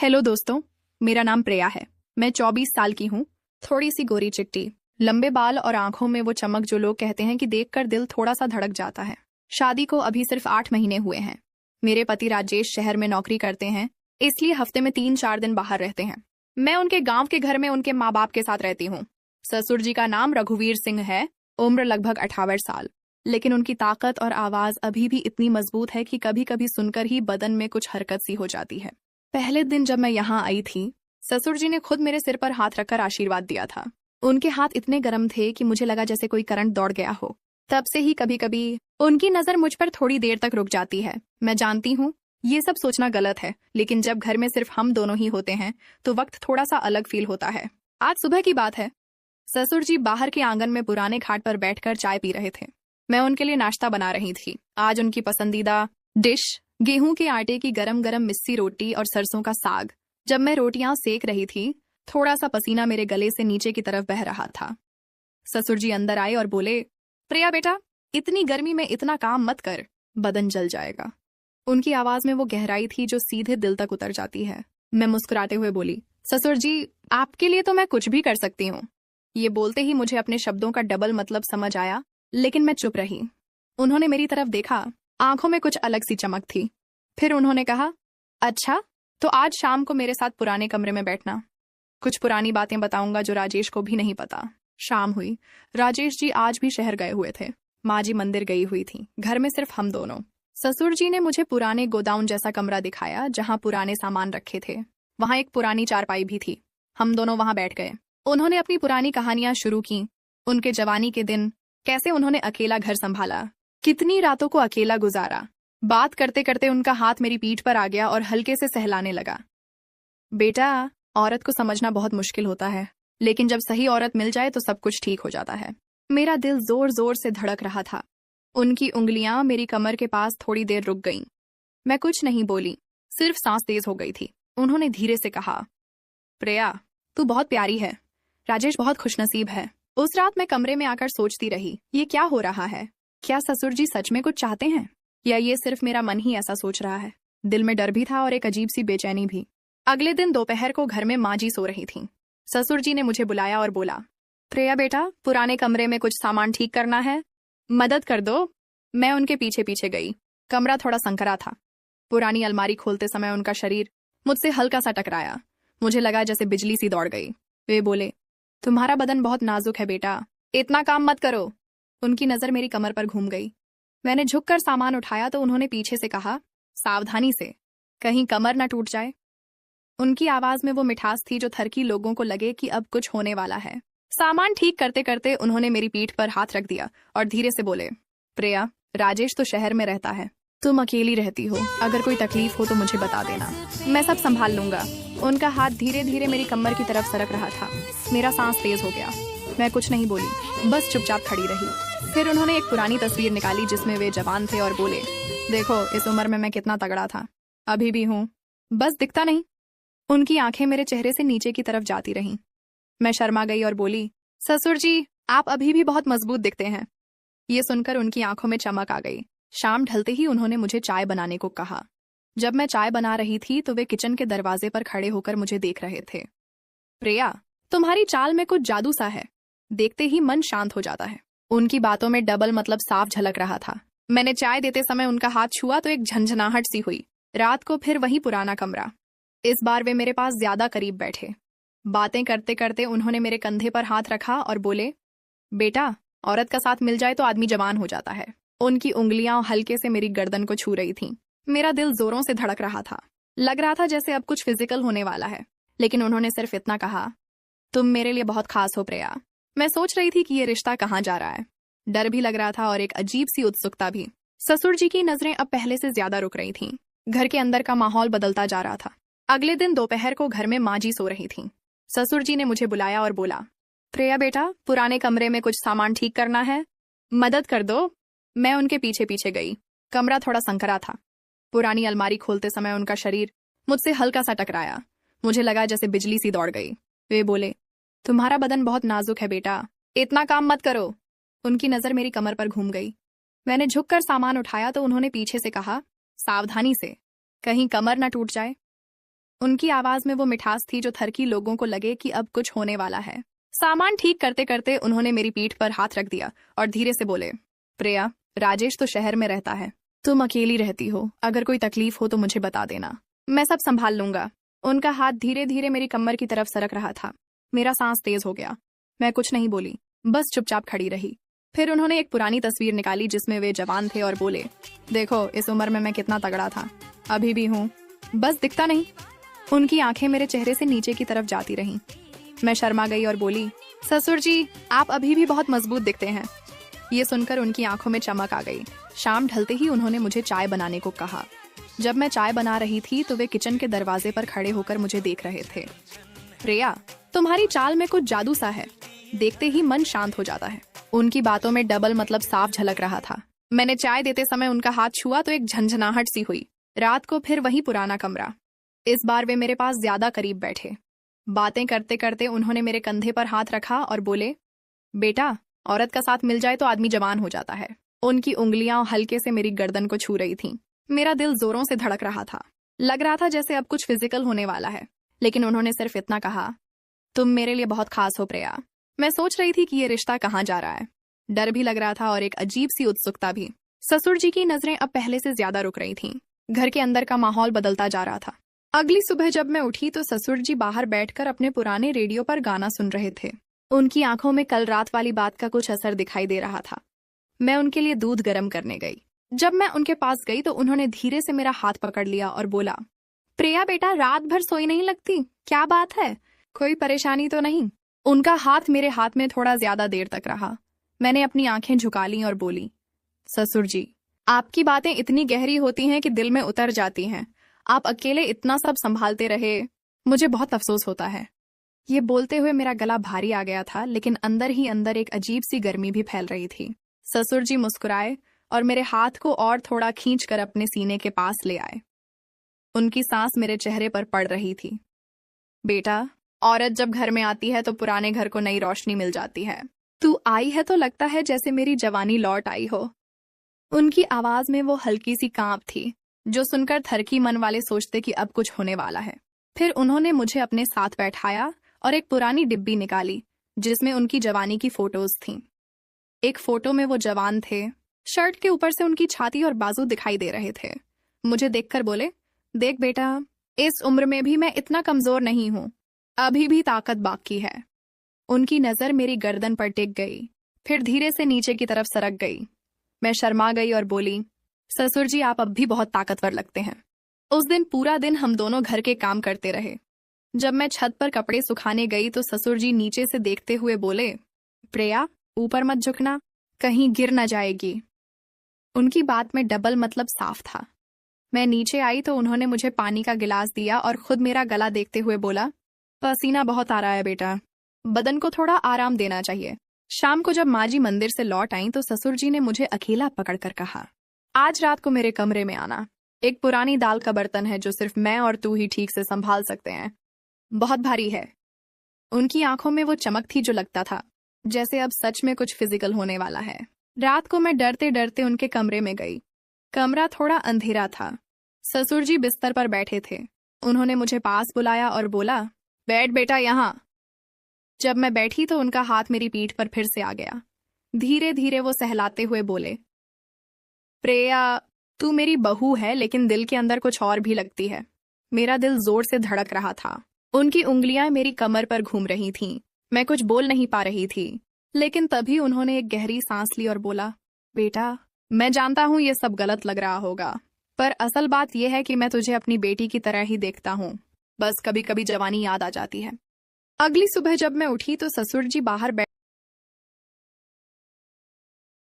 Hello दोस्तों, मेरा नाम प्रिया है। मैं 24 साल की हूँ। थोड़ी सी गोरी चिट्टी, लंबे बाल और आंखों में वो चमक जो लोग कहते हैं कि देखकर दिल थोड़ा सा धड़क जाता है। शादी को अभी सिर्फ 8 महीने हुए हैं। मेरे पति राजेश शहर में नौकरी करते हैं, इसलिए हफ्ते में 3-4 दिन बाहर रहते हैं। मैं उनके गांव के घर में उनके माँ बाप के साथ रहती हूँ। ससुर जी का नाम रघुवीर सिंह है, उम्र लगभग 58 साल। लेकिन उनकी ताकत और आवाज अभी भी इतनी मजबूत है कि कभी कभी सुनकर ही बदन में कुछ हरकत सी हो जाती है। पहले दिन जब मैं यहाँ आई थी, ससुर जी ने खुद मेरे सिर पर हाथ रखकर आशीर्वाद दिया था। उनके हाथ इतने गर्म थे कि मुझे लगा जैसे कोई करंट दौड़ गया हो। तब से ही कभी कभी उनकी नजर मुझ पर थोड़ी देर तक रुक जाती है। मैं जानती हूँ ये सब सोचना गलत है, लेकिन जब घर में सिर्फ हम दोनों ही होते हैं तो वक्त थोड़ा सा अलग फील होता है। आज सुबह की बात है। ससुर जी बाहर के आंगन में पुराने खाट पर बैठकर चाय पी रहे थे। मैं उनके लिए नाश्ता बना रही थी। आज उनकी पसंदीदा डिश गेहूं के आटे की गरम गरम मिस्सी रोटी और सरसों का साग। जब मैं रोटियां सेक रही थी, थोड़ा सा पसीना मेरे गले से नीचे की तरफ बह रहा था। ससुर जी अंदर आए और बोले, प्रिया बेटा, इतनी गर्मी में इतना काम मत कर, बदन जल जाएगा। उनकी आवाज में वो गहराई थी जो सीधे दिल तक उतर जाती है। मैं मुस्कुराते हुए बोली, ससुर जी, आपके लिए तो मैं कुछ भी कर सकती हूँ। ये बोलते ही मुझे अपने शब्दों का डबल मतलब समझ आया, लेकिन मैं चुप रही। उन्होंने मेरी तरफ देखा, आंखों में कुछ अलग सी चमक थी। फिर उन्होंने कहा, अच्छा, तो आज शाम को मेरे साथ पुराने कमरे में बैठना। कुछ पुरानी बातें बताऊंगा जो राजेश को भी नहीं पता। शाम हुई। राजेश जी आज भी शहर गए हुए थे। माँ जी मंदिर गई हुई थी। घर में सिर्फ हम दोनों। ससुर जी ने मुझे पुराने गोदाउन जैसा कमरा दिखाया जहाँ पुराने सामान रखे थे। वहाँ एक पुरानी चारपाई भी थी। हम दोनों वहाँ बैठ गए। उन्होंने अपनी पुरानी कहानियां शुरू की। उनके जवानी के दिन, कैसे उन्होंने अकेला घर संभाला, कितनी रातों को अकेला गुजारा। बात करते करते उनका हाथ मेरी पीठ पर आ गया और हल्के से सहलाने लगा। बेटा, औरत को समझना बहुत मुश्किल होता है, लेकिन जब सही औरत मिल जाए तो सब कुछ ठीक हो जाता है। मेरा दिल जोर जोर से धड़क रहा था। उनकी उंगलियां मेरी कमर के पास थोड़ी देर रुक गईं। मैं कुछ नहीं बोली, सिर्फ सांस तेज हो गई थी। उन्होंने धीरे से कहा, प्रिया, तू बहुत प्यारी है। राजेश बहुत खुशनसीब है। उस रात मैं कमरे में आकर सोचती रही, ये क्या हो रहा है? क्या ससुर जी सच में कुछ चाहते हैं, या ये सिर्फ मेरा मन ही ऐसा सोच रहा है? दिल में डर भी था और एक अजीब सी बेचैनी भी। अगले दिन दोपहर को घर में माँ जी सो रही थीं। ससुर जी ने मुझे बुलाया और बोला, प्रिया बेटा, पुराने कमरे में कुछ सामान ठीक करना है, मदद कर दो। मैं उनके पीछे पीछे गई। कमरा थोड़ा संकरा था। पुरानी अलमारी खोलते समय उनका शरीर मुझसे हल्का सा टकराया। मुझे लगा जैसे बिजली सी दौड़ गई। वे बोले, तुम्हारा बदन बहुत नाजुक है बेटा, इतना काम मत करो। उनकी नजर मेरी कमर पर घूम गई। मैंने झुककर सामान उठाया तो उन्होंने पीछे से कहा, सावधानी से, कहीं कमर न टूट जाए। उनकी आवाज में वो मिठास थी जो थरकी लोगों को लगे कि अब कुछ होने वाला है। सामान ठीक करते करते उन्होंने मेरी पीठ पर हाथ रख दिया और धीरे से बोले, प्रिया, राजेश तो शहर में रहता है, तुम अकेली रहती हो। अगर कोई तकलीफ हो तो मुझे बता देना, मैं सब संभाल लूंगा। उनका हाथ धीरे धीरे मेरी कमर की तरफ सरक रहा था। मेरा सांस तेज हो गया। मैं कुछ नहीं बोली, बस चुपचाप खड़ी रही। फिर उन्होंने एक पुरानी तस्वीर निकाली जिसमें वे जवान थे और बोले, देखो, इस उम्र में मैं कितना तगड़ा था, अभी भी हूँ, बस दिखता नहीं। उनकी आंखें मेरे चेहरे से नीचे की तरफ जाती रहीं। मैं शर्मा गई और बोली, ससुर जी, आप अभी भी बहुत मजबूत दिखते हैं। ये सुनकर उनकी आंखों में चमक आ गई। शाम ढलते ही उन्होंने मुझे चाय बनाने को कहा। जब मैं चाय बना रही थी तो वे किचन के दरवाजे पर खड़े होकर मुझे देख रहे थे। प्रिया, तुम्हारी चाल में कुछ जादू सा है, देखते ही मन शांत हो जाता है। उनकी बातों में डबल मतलब साफ झलक रहा था। मैंने चाय देते समय उनका हाथ छुआ तो एक झंझनाहट सी हुई। रात को फिर वही पुराना कमरा। इस बार वे मेरे पास ज्यादा करीब बैठे। बातें करते करते उन्होंने मेरे कंधे पर हाथ रखा और बोले, बेटा, औरत का साथ मिल जाए तो आदमी जवान हो जाता है। उनकी उंगलियां हल्के से मेरी गर्दन को छू रही थीं। मेरा दिल जोरों से धड़क रहा था। लग रहा था जैसे अब कुछ फिजिकल होने वाला है, लेकिन उन्होंने सिर्फ इतना कहा, तुम मेरे लिए बहुत खास हो प्रिया। मैं सोच रही थी कि ये रिश्ता कहाँ जा रहा है। डर भी लग रहा था और एक अजीब सी उत्सुकता भी। ससुर जी की नजरें अब पहले से ज्यादा रुक रही थीं। घर के अंदर का माहौल बदलता जा रहा था। अगले दिन दोपहर को घर में माँ जी सो रही थीं। ससुर जी ने मुझे बुलाया और बोला, प्रिया बेटा, पुराने कमरे में कुछ सामान ठीक करना है, मदद कर दो। मैं उनके पीछे पीछे गई। कमरा थोड़ा संकरा था। पुरानी अलमारी खोलते समय उनका शरीर मुझसे हल्का सा टकराया। मुझे लगा जैसे बिजली सी दौड़ गई। वे बोले, तुम्हारा बदन बहुत नाजुक है बेटा, इतना काम मत करो। उनकी नजर मेरी कमर पर घूम गई। मैंने झुककर सामान उठाया तो उन्होंने पीछे से कहा, सावधानी से, कहीं कमर न टूट जाए। उनकी आवाज में वो मिठास थी जो थरकी लोगों को लगे कि अब कुछ होने वाला है। सामान ठीक करते करते उन्होंने मेरी पीठ पर हाथ रख दिया और धीरे से बोले, प्रिया, राजेश तो शहर में रहता है, तुम अकेली रहती हो, अगर कोई तकलीफ हो तो मुझे बता देना, मैं सब संभाल लूंगा। उनका हाथ धीरे धीरे मेरी कमर की तरफ सरक रहा था। मेरा सांस तेज हो गया। मैं कुछ नहीं बोली, बस चुपचाप खड़ी रही। फिर उन्होंने एक पुरानी तस्वीर निकाली जिसमें वे जवान थे और बोले, देखो इस उम्र में मैं कितना तगड़ा था, अभी भी हूँ, बस दिखता नहीं। उनकी आंखें मेरे चेहरे से नीचे की तरफ जाती रहीं। मैं शर्मा गई और बोली, ससुर जी, आप अभी भी बहुत मजबूत दिखते हैं। ये सुनकर उनकी आंखों में चमक आ गई। शाम ढलते ही उन्होंने मुझे चाय बनाने को कहा। जब मैं चाय बना रही थी तो वे किचन के दरवाजे पर खड़े होकर मुझे देख रहे थे। प्रिया, तुम्हारी चाल में कुछ जादू सा है, देखते ही मन शांत हो जाता है। उनकी बातों में डबल मतलब साफ झलक रहा था। मैंने चाय देते समय उनका हाथ छुआ तो एक झंझनाहट सी हुई। रात को फिर वही पुराना कमरा। इस बार वे मेरे पास ज्यादा करीब बैठे। बातें करते करते उन्होंने मेरे कंधे पर हाथ रखा और बोले, बेटा, औरत का साथ मिल जाए तो आदमी जवान हो जाता है। उनकी उंगलियां हल्के से मेरी गर्दन को छू रही थीं। मेरा दिल जोरों से धड़क रहा था। लग रहा था जैसे अब कुछ फिजिकल होने वाला है। लेकिन उन्होंने सिर्फ इतना कहा, तुम मेरे लिए बहुत खास हो प्रिया। मैं सोच रही थी कि ये रिश्ता कहाँ जा रहा है। डर भी लग रहा था और एक अजीब सी उत्सुकता भी। ससुर जी की नजरें अब पहले से ज्यादा रुक रही थीं। घर के अंदर का माहौल बदलता जा रहा था। अगली सुबह जब मैं उठी तो ससुर जी बाहर बैठकर अपने पुराने रेडियो पर गाना सुन रहे थे। उनकी आंखों में कल रात वाली बात का कुछ असर दिखाई दे रहा था। मैं उनके लिए दूध गर्म करने गई। जब मैं उनके पास गई तो उन्होंने धीरे से मेरा हाथ पकड़ लिया और बोला, प्रिया बेटा, रात भर सोई नहीं लगती, क्या बात है, कोई परेशानी तो नहीं? उनका हाथ मेरे हाथ में थोड़ा ज्यादा देर तक रहा। मैंने अपनी आंखें झुका ली और बोली, ससुर जी, आपकी बातें इतनी गहरी होती हैं कि दिल में उतर जाती हैं। आप अकेले इतना सब संभालते रहे, मुझे बहुत अफसोस होता है। ये बोलते हुए मेरा गला भारी आ गया था, लेकिन अंदर ही अंदर एक अजीब सी गर्मी भी फैल रही थी। ससुर जी मुस्कुराए और मेरे हाथ को और थोड़ा खींचकर अपने सीने के पास ले आए। उनकी सांस मेरे चेहरे पर पड़ रही थी। बेटा, औरत जब घर में आती है तो पुराने घर को नई रोशनी मिल जाती है। तू आई है तो लगता है जैसे मेरी जवानी लौट आई हो। उनकी आवाज में वो हल्की सी कांप थी जो सुनकर थरकी मन वाले सोचते कि अब कुछ होने वाला है। फिर उन्होंने मुझे अपने साथ बैठाया और एक पुरानी डिब्बी निकाली जिसमें उनकी जवानी की फोटोज थीं। एक फोटो में वो जवान थे, शर्ट के ऊपर से उनकी छाती और बाजू दिखाई दे रहे थे। मुझे देखकर बोले, देख बेटा, इस उम्र में भी मैं इतना कमजोर नहीं हूं, अभी भी ताकत बाकी है। उनकी नजर मेरी गर्दन पर टिक गई, फिर धीरे से नीचे की तरफ सरक गई। मैं शर्मा गई और बोली, ससुर जी, आप अब भी बहुत ताकतवर लगते हैं। उस दिन पूरा दिन हम दोनों घर के काम करते रहे। जब मैं छत पर कपड़े सुखाने गई तो ससुर जी नीचे से देखते हुए बोले, प्रिया, ऊपर मत झुकना, कहीं गिर न जाएगी। उनकी बात में डबल मतलब साफ था। मैं नीचे आई तो उन्होंने मुझे पानी का गिलास दिया और खुद मेरा गला देखते हुए बोला, पसीना बहुत आ रहा है बेटा, बदन को थोड़ा आराम देना चाहिए। शाम को जब माँ जी मंदिर से लौट आई तो ससुर जी ने मुझे अकेला पकड़कर कहा, आज रात को मेरे कमरे में आना। एक पुरानी दाल का बर्तन है जो सिर्फ मैं और तू ही ठीक से संभाल सकते हैं, बहुत भारी है। उनकी आंखों में वो चमक थी जो लगता था जैसे अब सच में कुछ फिजिकल होने वाला है। रात को मैं डरते डरते उनके कमरे में गई। कमरा थोड़ा अंधेरा था। ससुर जी बिस्तर पर बैठे थे। उन्होंने मुझे पास बुलाया और बोला, बैठ बेटा यहाँ। जब मैं बैठी तो उनका हाथ मेरी पीठ पर फिर से आ गया। धीरे धीरे वो सहलाते हुए बोले, प्रिया, तू मेरी बहू है लेकिन दिल के अंदर कुछ और भी लगती है। मेरा दिल जोर से धड़क रहा था। उनकी उंगलियां मेरी कमर पर घूम रही थीं। मैं कुछ बोल नहीं पा रही थी, लेकिन तभी उन्होंने एक गहरी सांस ली और बोला, बेटा, मैं जानता हूँ ये सब गलत लग रहा होगा, पर असल बात यह है कि मैं तुझे अपनी बेटी की तरह ही देखता हूँ। बस कभी कभी जवानी याद आ जाती है। अगली सुबह जब मैं उठी तो ससुर जी बाहर